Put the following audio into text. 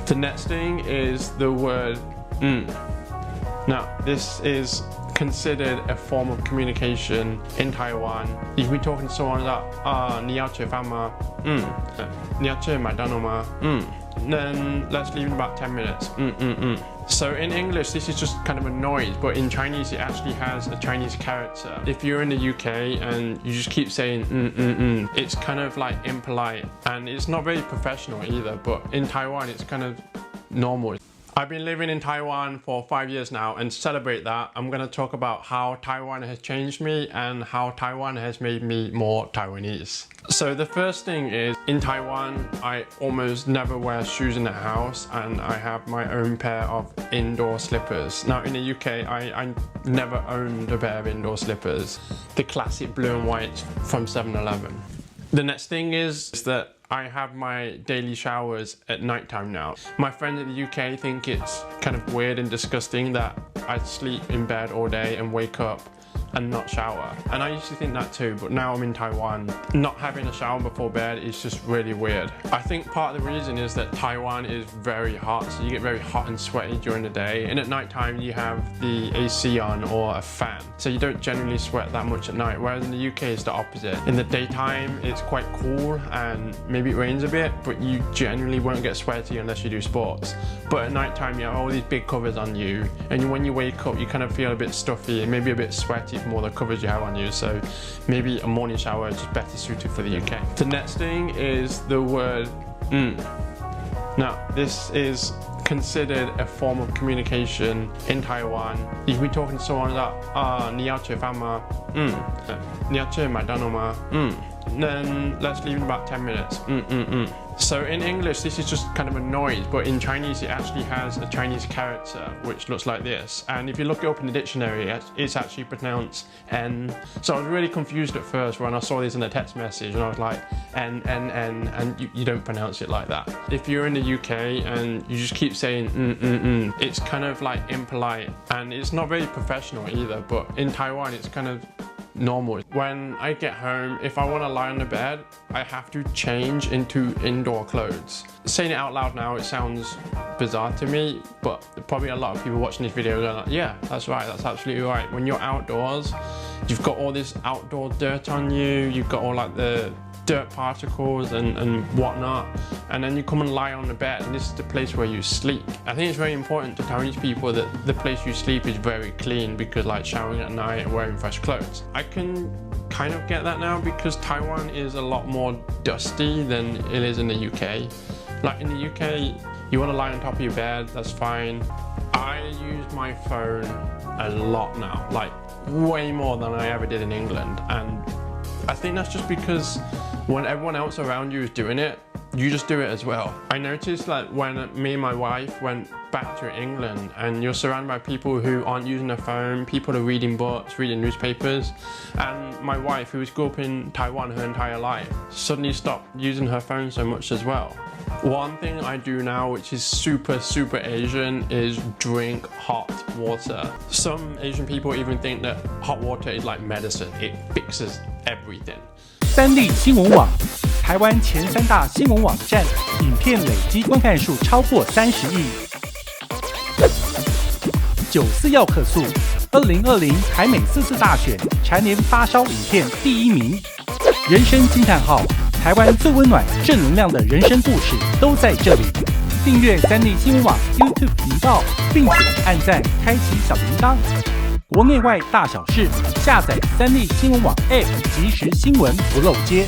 The next thing is the word Now, this is considered a form of communication in Taiwan. You can be talking to someone like, 你要吃饭吗? 你要吃麦当劳吗? Then let's leave in about 10 minutes. So in English, this is just kind of a noise, but in Chinese, it actually has a Chinese character. If you're in the UK and you just keep saying it's kind of like impolite, and it's not very professional either, but in Taiwan, it's kind of normal. I've been living in Taiwan for 5 years now, and to celebrate that, I'm going to talk about how Taiwan has changed me and how Taiwan has made me more Taiwanese. So the first thing is, in Taiwan, I almost never wear shoes in the house, and I have my own pair of indoor slippers. Now in the UK, I never owned a pair of indoor slippers. The classic blue and white from 7-Eleven. The next thing is that I have my daily showers at nighttime now. My friends in the UK think it's kind of weird and disgusting that I sleep in bed all day and wake up and not shower. And I used to think that too, but now I'm in Taiwan, not having a shower before bed is just really weird. I think part of the reason is that Taiwan is very hot, so you get very hot and sweaty during the day, and at nighttime you have the AC on or a fan, so you don't generally sweat that much at night, whereas in the UK it's the opposite. In the daytime it's quite cool and maybe it rains a bit, but you generally won't get sweaty unless you do sports. But at nighttime you have all these big covers on you, and when you wake up you kind of feel a bit stuffy and maybe a bit sweaty from all the covers you have on you, so maybe a morning shower is just better suited for the UK. The next thing is the word Now, this is considered a form of communication in Taiwan. You can be talking to someone like, 你要吃饭吗? 你要吃麦当劳吗? Then let's leave in about 10 minutes. So in English, this is just kind of a noise, but in Chinese, it actually has a Chinese character, which looks like this. And if you look it up in the dictionary, it's actually pronounced N. So I was really confused at first when I saw this in a text message, and I was like, N, and you don't pronounce it like that. If you're in the UK and you just keep saying it's kind of like impolite, and it's not very professional either, but in Taiwan, it's kind of normal. When I get home, if I want to lie on the bed, I have to change into indoor clothes. Saying it out loud now, it sounds bizarre to me, but probably a lot of people watching this video are like, yeah, that's right, that's absolutely right. When you're outdoors, you've got all this outdoor dirt on you, you've got all like the dirt particles and whatnot, and then you come and lie on the bed, and this is the place where you sleep. I think it's very important to Taiwanese people that the place you sleep is very clean, because like showering at night and wearing fresh clothes. I can kind of get that now because Taiwan is a lot more dusty than it is in the UK. Like in the UK, you want to lie on top of your bed, that's fine. I use my phone a lot now, like way more than I ever did in England, and I think that's just because when everyone else around you is doing it, you just do it as well. I noticed that when me and my wife went back to England, and you're surrounded by people who aren't using their phone, people are reading books, reading newspapers, and my wife, who grew up in Taiwan her entire life, suddenly stopped using her phone so much as well. One thing I do now, which is super Asian, is drink hot water. Some Asian people even think that hot water is like medicine. It fixes everything. 三立新闻网，台湾前3大新闻网站，影片累积观看数超过30亿。94要客诉，2020台美4次大选蝉联发烧影片第1名。人生惊叹号，台湾最温暖正能量的人生故事都在这里。订阅三立新闻网 YouTube 频道，并且按赞开启小铃铛。国内外大小事，下载三立新闻网 App， 即时新闻不漏接。